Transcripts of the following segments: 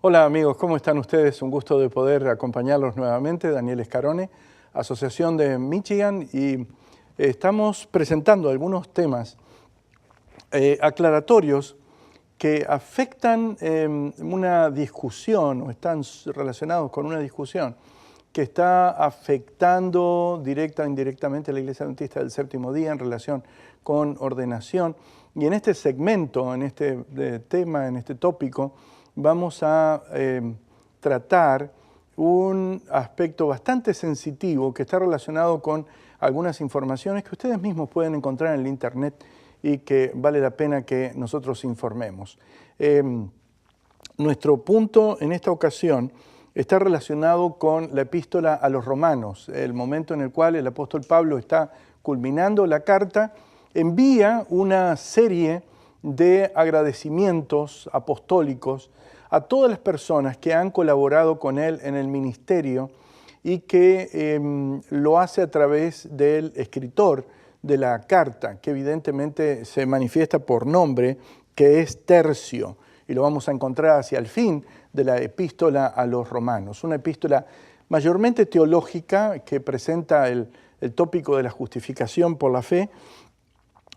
Hola amigos, ¿cómo están ustedes? Un gusto de poder acompañarlos nuevamente. Daniel Escarone, Asociación de Michigan, y estamos presentando algunos temas aclaratorios que afectan una discusión o están relacionados con una discusión que está afectando directa o indirectamente a la Iglesia Adventista del Séptimo Día en relación con ordenación. Y en este segmento, en este tema, en este tópico, vamos a tratar un aspecto bastante sensitivo que está relacionado con algunas informaciones que ustedes mismos pueden encontrar en el Internet y que vale la pena que nosotros informemos. Nuestro punto en esta ocasión está relacionado con la epístola a los romanos, el momento en el cual el apóstol Pablo está culminando la carta, envía una serie de agradecimientos apostólicos a todas las personas que han colaborado con él en el ministerio y que lo hace a través del escritor de la carta, que evidentemente se manifiesta por nombre, que es Tercio, y lo vamos a encontrar hacia el fin de la epístola a los romanos. Una epístola mayormente teológica que presenta el tópico de la justificación por la fe,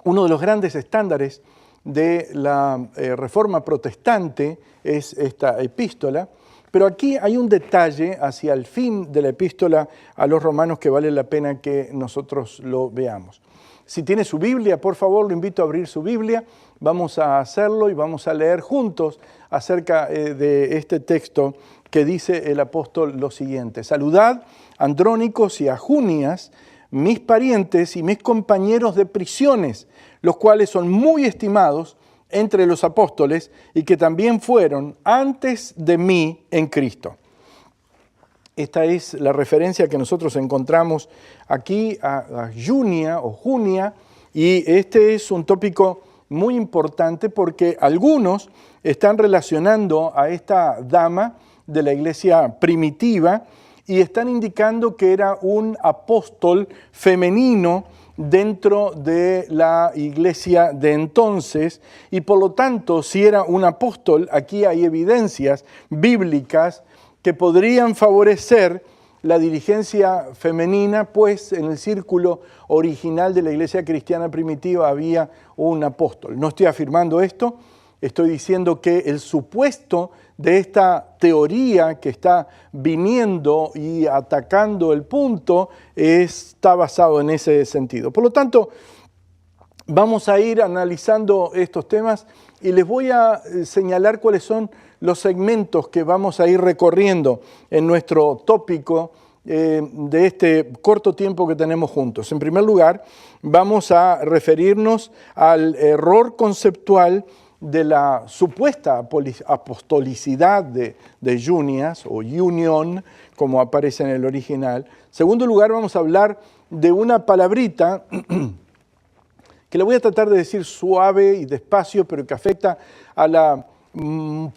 uno de los grandes estándares de la Reforma Protestante es esta epístola, pero aquí hay un detalle hacia el fin de la epístola a los romanos que vale la pena que nosotros lo veamos. Si tiene su Biblia, por favor, lo invito a abrir su Biblia, vamos a hacerlo y vamos a leer juntos acerca de este texto que dice el apóstol lo siguiente: saludad a Andrónicos y a Junias, mis parientes y mis compañeros de prisiones, los cuales son muy estimados entre los apóstoles y que también fueron antes de mí en Cristo. Esta es la referencia que nosotros encontramos aquí a Junia o Junia, y este es un tópico muy importante porque algunos están relacionando a esta dama de la iglesia primitiva y están indicando que era un apóstol femenino dentro de la iglesia de entonces, y por lo tanto, si era un apóstol, aquí hay evidencias bíblicas que podrían favorecer la dirigencia femenina, pues en el círculo original de la iglesia cristiana primitiva había un apóstol. No estoy afirmando esto, estoy diciendo que el supuesto de esta teoría que está viniendo y atacando el punto está basado en ese sentido. Por lo tanto, vamos a ir analizando estos temas y les voy a señalar cuáles son los segmentos que vamos a ir recorriendo en nuestro tópico de este corto tiempo que tenemos juntos. En primer lugar, vamos a referirnos al error conceptual de la supuesta apostolicidad de Junias o Union, como aparece en el original. En segundo lugar, vamos a hablar de una palabrita que le voy a tratar de decir suave y despacio, pero que afecta a la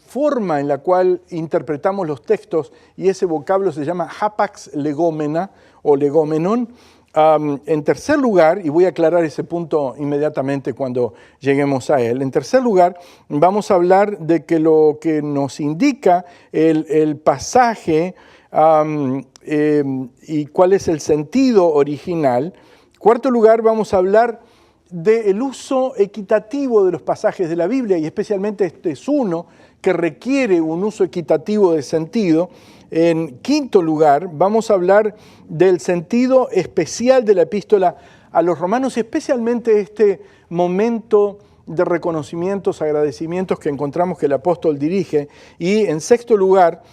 forma en la cual interpretamos los textos, y ese vocablo se llama hapax legomena o legomenon. En tercer lugar, y voy a aclarar ese punto inmediatamente cuando lleguemos a él, en tercer lugar vamos a hablar de que lo que nos indica el pasaje y cuál es el sentido original. En cuarto lugar, vamos a hablar del uso equitativo de los pasajes de la Biblia, y especialmente este es uno que requiere un uso equitativo de sentido. En quinto lugar, vamos a hablar del sentido especial de la epístola a los romanos, y especialmente este momento de reconocimientos, agradecimientos que encontramos que el apóstol dirige. Y en sexto lugar,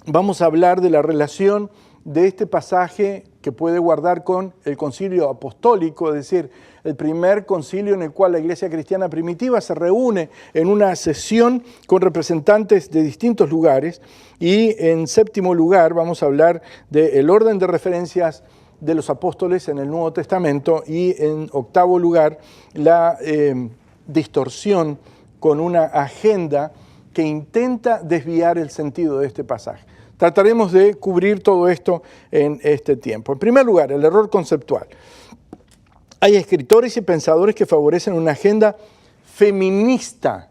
vamos a hablar de la relación de este pasaje que puede guardar con el concilio apostólico, es decir, el primer concilio en el cual la iglesia cristiana primitiva se reúne en una sesión con representantes de distintos lugares. Y en séptimo lugar vamos a hablar del orden de referencias de los apóstoles en el Nuevo Testamento, y en octavo lugar la distorsión con una agenda que intenta desviar el sentido de este pasaje. Trataremos de cubrir todo esto en este tiempo. En primer lugar, el error conceptual. Hay escritores y pensadores que favorecen una agenda feminista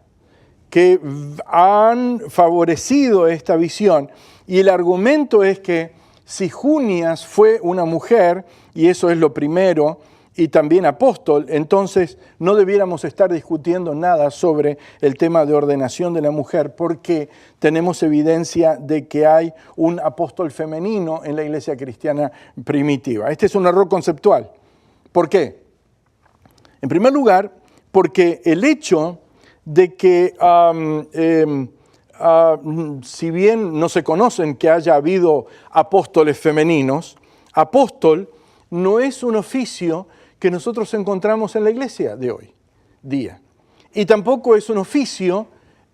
que han favorecido esta visión. Y el argumento es que si Junias fue una mujer, y eso es lo primero, y también apóstol, entonces no debiéramos estar discutiendo nada sobre el tema de ordenación de la mujer, porque tenemos evidencia de que hay un apóstol femenino en la iglesia cristiana primitiva. Este es un error conceptual. ¿Por qué? En primer lugar, porque el hecho de que, si bien no se conocen que haya habido apóstoles femeninos, apóstol no es un oficio que nosotros encontramos en la iglesia de hoy día. Y tampoco es un oficio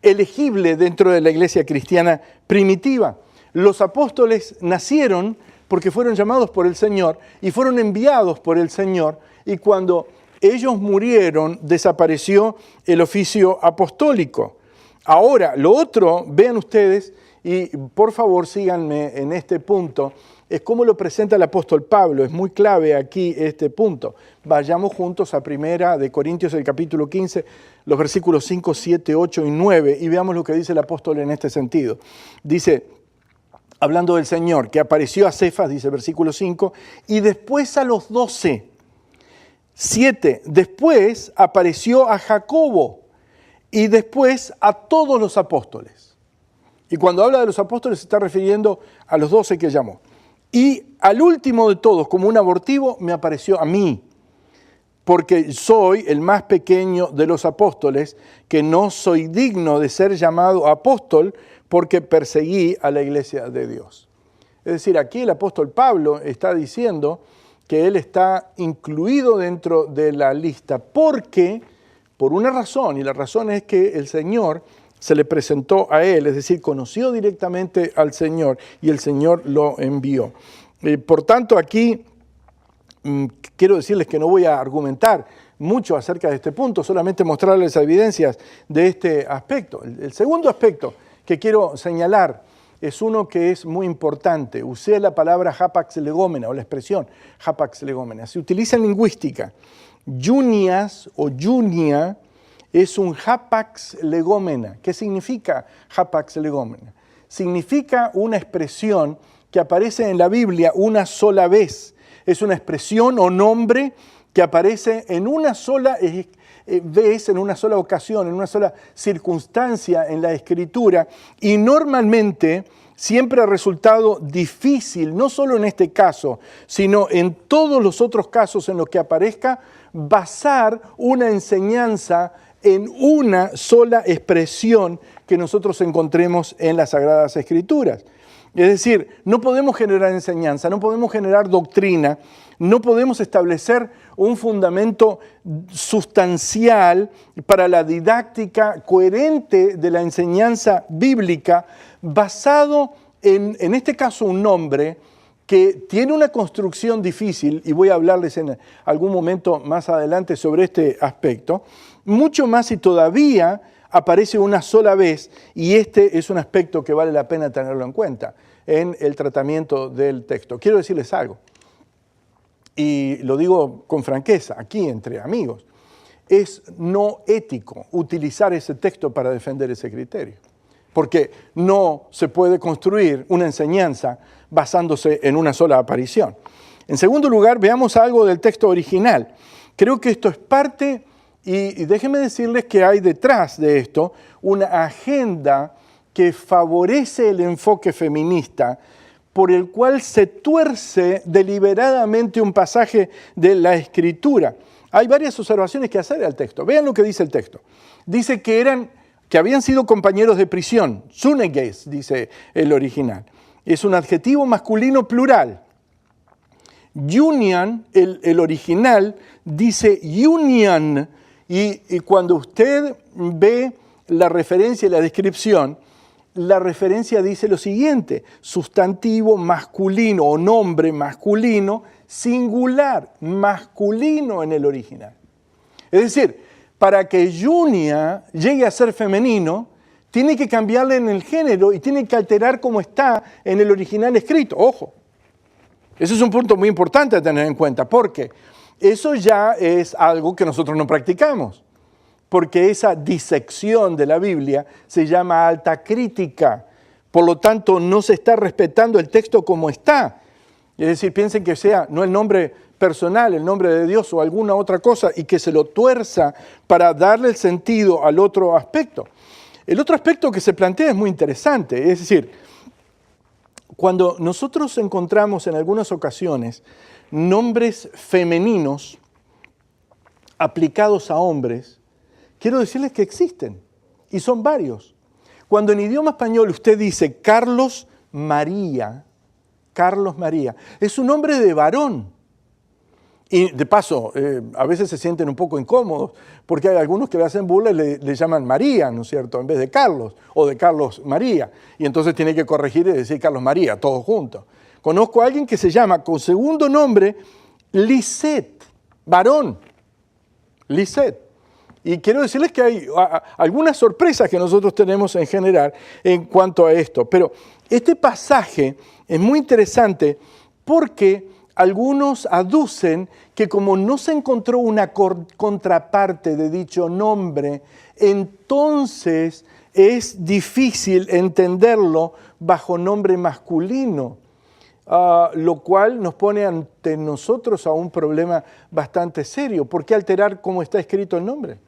elegible dentro de la iglesia cristiana primitiva. Los apóstoles nacieron porque fueron llamados por el Señor y fueron enviados por el Señor, y cuando ellos murieron desapareció el oficio apostólico. Ahora, lo otro, vean ustedes, y por favor síganme en este punto, es cómo lo presenta el apóstol Pablo. Es muy clave aquí este punto. Vayamos juntos a 1 de Corintios, el capítulo 15, los versículos 5, 7, 8 y 9, y veamos lo que dice el apóstol en este sentido. Dice, hablando del Señor, que apareció a Cefas, dice versículo 5, y después a los 12. 7, después apareció a Jacobo, y después a todos los apóstoles. Y cuando habla de los apóstoles se está refiriendo a los 12 que llamó. Y al último de todos, como un abortivo, me apareció a mí, porque soy el más pequeño de los apóstoles, que no soy digno de ser llamado apóstol, porque perseguí a la iglesia de Dios. Es decir, aquí el apóstol Pablo está diciendo que él está incluido dentro de la lista, porque, por una razón, y la razón es que el Señor se le presentó a él, es decir, conoció directamente al Señor y el Señor lo envió. Por tanto, aquí quiero decirles que no voy a argumentar mucho acerca de este punto, solamente mostrarles evidencias de este aspecto. El segundo aspecto que quiero señalar es uno que es muy importante. Usé la palabra hapax legómena, o la expresión hapax legómena. Se utiliza en lingüística. Junias o junia es un hapax legómena. ¿Qué significa hapax legómena? Significa una expresión que aparece en la Biblia una sola vez. Es una expresión o nombre que aparece en una sola vez, en una sola ocasión, en una sola circunstancia en la Escritura, y normalmente siempre ha resultado difícil, no solo en este caso, sino en todos los otros casos en los que aparezca, basar una enseñanza en una sola expresión que nosotros encontremos en las Sagradas Escrituras. Es decir, no podemos generar enseñanza, no podemos generar doctrina, no podemos establecer un fundamento sustancial para la didáctica coherente de la enseñanza bíblica basado en este caso, un nombre que tiene una construcción difícil, y voy a hablarles en algún momento más adelante sobre este aspecto, mucho más si todavía aparece una sola vez, y este es un aspecto que vale la pena tenerlo en cuenta en el tratamiento del texto. Quiero decirles algo, y lo digo con franqueza, aquí entre amigos, es no ético utilizar ese texto para defender ese criterio, porque no se puede construir una enseñanza basándose en una sola aparición. En segundo lugar, veamos algo del texto original. Creo que esto es parte, y déjenme decirles que hay detrás de esto una agenda que favorece el enfoque feminista, por el cual se tuerce deliberadamente un pasaje de la Escritura. Hay varias observaciones que hacer al texto. Vean lo que dice el texto. Dice que habían sido compañeros de prisión. Suneges, dice el original. Es un adjetivo masculino plural. Union, el original, dice union. Y cuando usted ve la referencia y la descripción, la referencia dice lo siguiente: sustantivo masculino o nombre masculino singular, masculino en el original. Es decir, para que Junia llegue a ser femenino, tiene que cambiarle en el género y tiene que alterar como está en el original escrito. Ojo, ese es un punto muy importante a tener en cuenta, porque eso ya es algo que nosotros no practicamos. porque esa disección de la Biblia se llama alta crítica. Por lo tanto, no se está respetando el texto como está. Es decir, piensen que sea no el nombre personal, el nombre de Dios o alguna otra cosa, y que se lo tuerza para darle el sentido al otro aspecto. El otro aspecto que se plantea es muy interesante, es decir, cuando nosotros encontramos en algunas ocasiones nombres femeninos aplicados a hombres, quiero decirles que existen, y son varios. Cuando en idioma español usted dice Carlos María, es un nombre de varón. Y de paso, a veces se sienten un poco incómodos, porque hay algunos que le hacen burla y le llaman María, ¿no es cierto?, en vez de Carlos, o de Carlos María. Y entonces tiene que corregir y decir Carlos María, todos juntos. Conozco a alguien que se llama, con segundo nombre, Lisette, varón, Lisette. Y quiero decirles que hay algunas sorpresas que nosotros tenemos en general en cuanto a esto. Pero este pasaje es muy interesante porque algunos aducen que como no se encontró una contraparte de dicho nombre, entonces es difícil entenderlo bajo nombre masculino, lo cual nos pone ante nosotros a un problema bastante serio. ¿Por qué alterar cómo está escrito el nombre?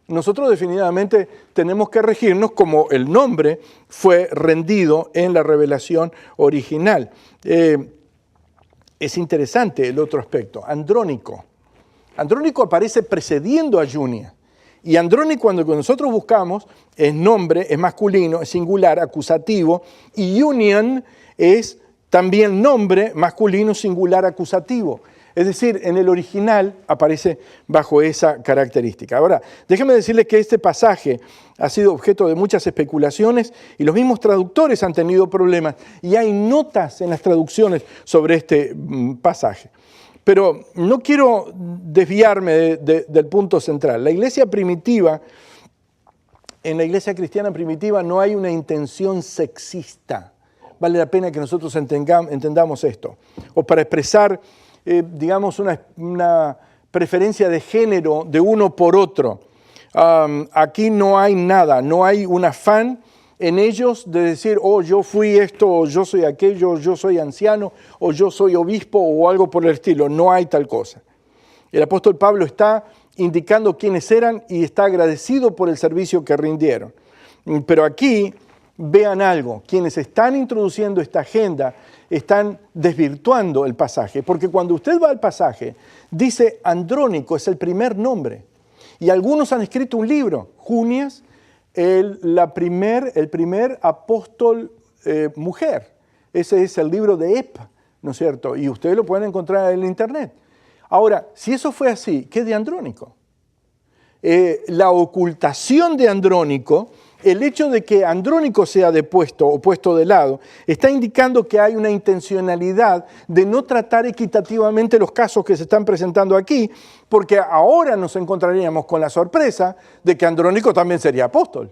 Nosotros definitivamente tenemos que regirnos como el nombre fue rendido en la revelación original. Es interesante el otro aspecto, Andrónico. Andrónico aparece precediendo a Junia. Y Andrónico, cuando nosotros buscamos, es nombre, es masculino, es singular, acusativo. Y Union es también nombre, masculino, singular, acusativo. Es decir, en el original aparece bajo esa característica. Ahora, déjenme decirles que este pasaje ha sido objeto de muchas especulaciones y los mismos traductores han tenido problemas y hay notas en las traducciones sobre este pasaje. Pero no quiero desviarme del punto central. La iglesia primitiva, en la iglesia cristiana primitiva no hay una intención sexista. Vale la pena que nosotros entendamos esto. O para expresar digamos, una preferencia de género de uno por otro. Aquí no hay nada, no hay un afán en ellos de decir, oh, yo fui esto, o yo soy aquello, o yo soy anciano, o yo soy obispo, o algo por el estilo. No hay tal cosa. El apóstol Pablo está indicando quiénes eran y está agradecido por el servicio que rindieron. Pero aquí vean algo, quienes están introduciendo esta agenda están desvirtuando el pasaje, porque cuando usted va al pasaje, dice Andrónico, es el primer nombre, y algunos han escrito un libro, Junias, el primer apóstol mujer, ese es el libro de Epa, ¿no es cierto? Y ustedes lo pueden encontrar en el internet. Ahora, si eso fue así, ¿qué es de Andrónico? La ocultación de Andrónico, el hecho de que Andrónico sea depuesto o puesto de lado, está indicando que hay una intencionalidad de no tratar equitativamente los casos que se están presentando aquí, porque ahora nos encontraríamos con la sorpresa de que Andrónico también sería apóstol.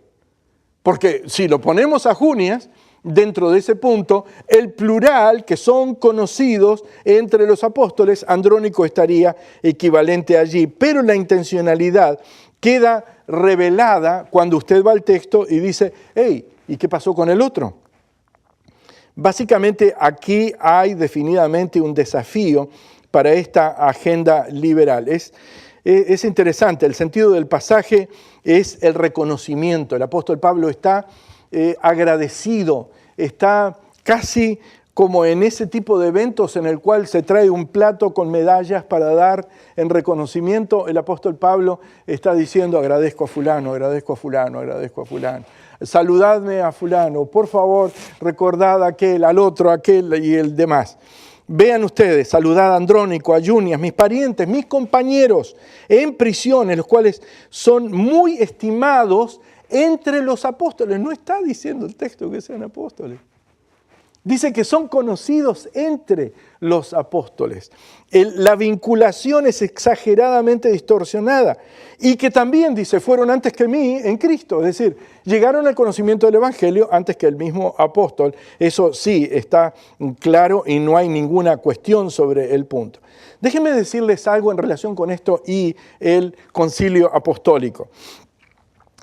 Porque si lo ponemos a Junias, dentro de ese punto, el plural que son conocidos entre los apóstoles, Andrónico estaría equivalente allí, pero la intencionalidad queda revelada cuando usted va al texto y dice, hey, ¿y qué pasó con el otro? Básicamente aquí hay definitivamente un desafío para esta agenda liberal. Es interesante, el sentido del pasaje es el reconocimiento. El apóstol Pablo está agradecido, está casi como en ese tipo de eventos en el cual se trae un plato con medallas para dar en reconocimiento. El apóstol Pablo está diciendo, agradezco a fulano, agradezco a fulano, agradezco a fulano. Saludadme a fulano, por favor, recordad a aquel, al otro, aquel y el demás. Vean ustedes, saludad a Andrónico, a Junias, mis parientes, mis compañeros en prisiones, los cuales son muy estimados entre los apóstoles. No está diciendo el texto que sean apóstoles. Dice que son conocidos entre los apóstoles. La vinculación es exageradamente distorsionada y que también, dice, fueron antes que mí en Cristo. Es decir, llegaron al conocimiento del Evangelio antes que el mismo apóstol. Eso sí está claro y no hay ninguna cuestión sobre el punto. Déjenme decirles algo en relación con esto y el concilio apostólico.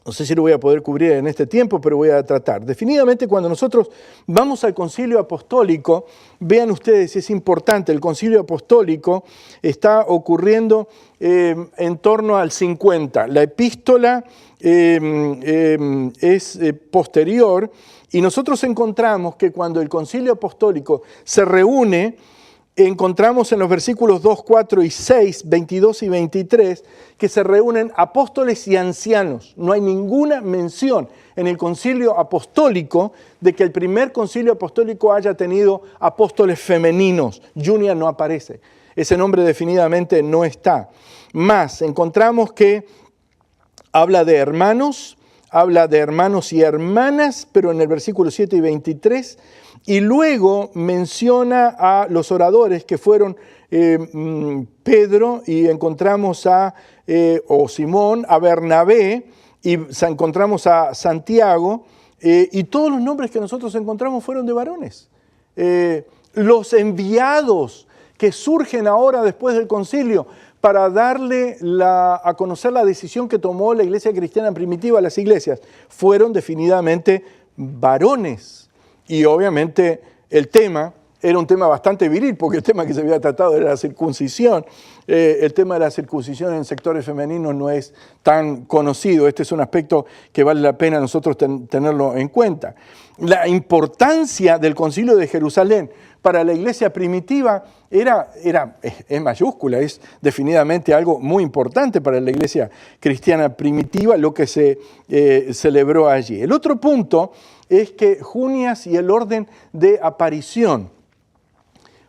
No sé si lo voy a poder cubrir en este tiempo, pero voy a tratar. Definitivamente, cuando nosotros vamos al concilio apostólico, vean ustedes, es importante, el concilio apostólico está ocurriendo en torno al 50. La epístola es posterior y nosotros encontramos que cuando el concilio apostólico se reúne, encontramos en los versículos 2, 4 y 6, 22 y 23, que se reúnen apóstoles y ancianos. No hay ninguna mención en el concilio apostólico de que el primer concilio apostólico haya tenido apóstoles femeninos. Junia no aparece. Ese nombre definitivamente no está. Más, encontramos que habla de hermanos y hermanas, pero en el versículo 7 y 23, y luego menciona a los oradores que fueron Pedro, y encontramos o Simón, a Bernabé, y encontramos a Santiago, y todos los nombres que nosotros encontramos fueron de varones. Los enviados que surgen ahora después del concilio para darle a conocer la decisión que tomó la iglesia cristiana primitiva, las iglesias, fueron definitivamente varones. Y obviamente el tema era un tema bastante viril, porque el tema que se había tratado era la circuncisión. El tema de la circuncisión en sectores femeninos no es tan conocido. Este es un aspecto que vale la pena nosotros tenerlo en cuenta. La importancia del Concilio de Jerusalén para la iglesia primitiva es mayúscula, es definitivamente algo muy importante para la iglesia cristiana primitiva, lo que se celebró allí. El otro punto es que Junias y el orden de aparición.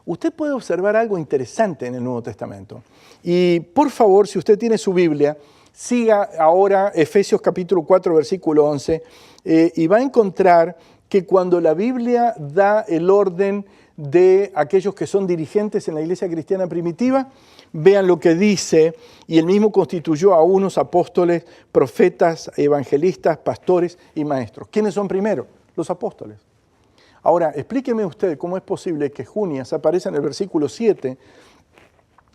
Usted puede observar algo interesante en el Nuevo Testamento. Y por favor, si usted tiene su Biblia, siga ahora Efesios capítulo 4, versículo 11, y va a encontrar que cuando la Biblia da el orden de aquellos que son dirigentes en la iglesia cristiana primitiva, vean lo que dice, y él mismo constituyó a unos apóstoles, profetas, evangelistas, pastores y maestros. ¿Quiénes son primero? Los apóstoles. Ahora, explíqueme usted cómo es posible que Junias aparezca en el versículo 7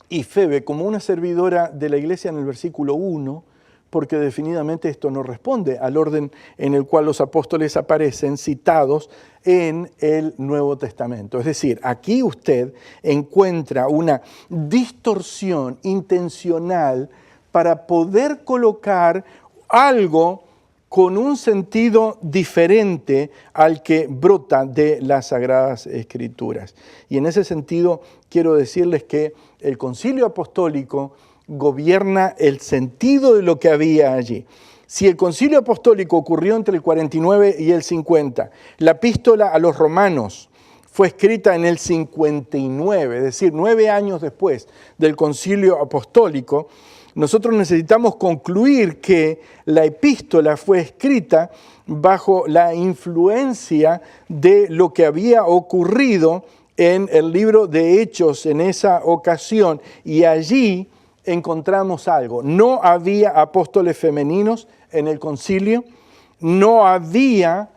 y Febe como una servidora de la iglesia en el versículo 1, porque definitivamente esto no responde al orden en el cual los apóstoles aparecen citados en el Nuevo Testamento. Es decir, aquí usted encuentra una distorsión intencional para poder colocar algo con un sentido diferente al que brota de las Sagradas Escrituras. Y en ese sentido quiero decirles que el Concilio Apostólico gobierna el sentido de lo que había allí. Si el concilio apostólico ocurrió entre el 49 y el 50, la epístola a los romanos fue escrita en el 59, es decir, 9 años después del concilio apostólico, nosotros necesitamos concluir que la epístola fue escrita bajo la influencia de lo que había ocurrido en el libro de Hechos en esa ocasión, y allí encontramos algo. No había apóstoles femeninos en el concilio, no había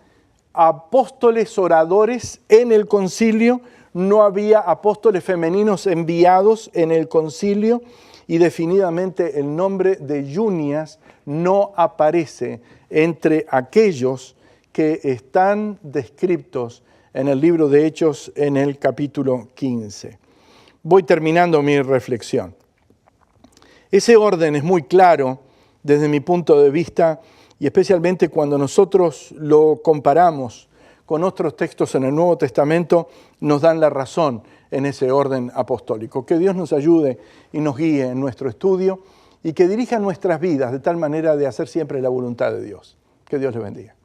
apóstoles oradores en el concilio, no había apóstoles femeninos enviados en el concilio, y definitivamente el nombre de Junias no aparece entre aquellos que están descritos en el libro de Hechos en el capítulo 15. Voy terminando mi reflexión. Ese orden es muy claro desde mi punto de vista, y especialmente cuando nosotros lo comparamos con otros textos en el Nuevo Testamento, nos dan la razón en ese orden apostólico. Que Dios nos ayude y nos guíe en nuestro estudio y que dirija nuestras vidas de tal manera de hacer siempre la voluntad de Dios. Que Dios le bendiga.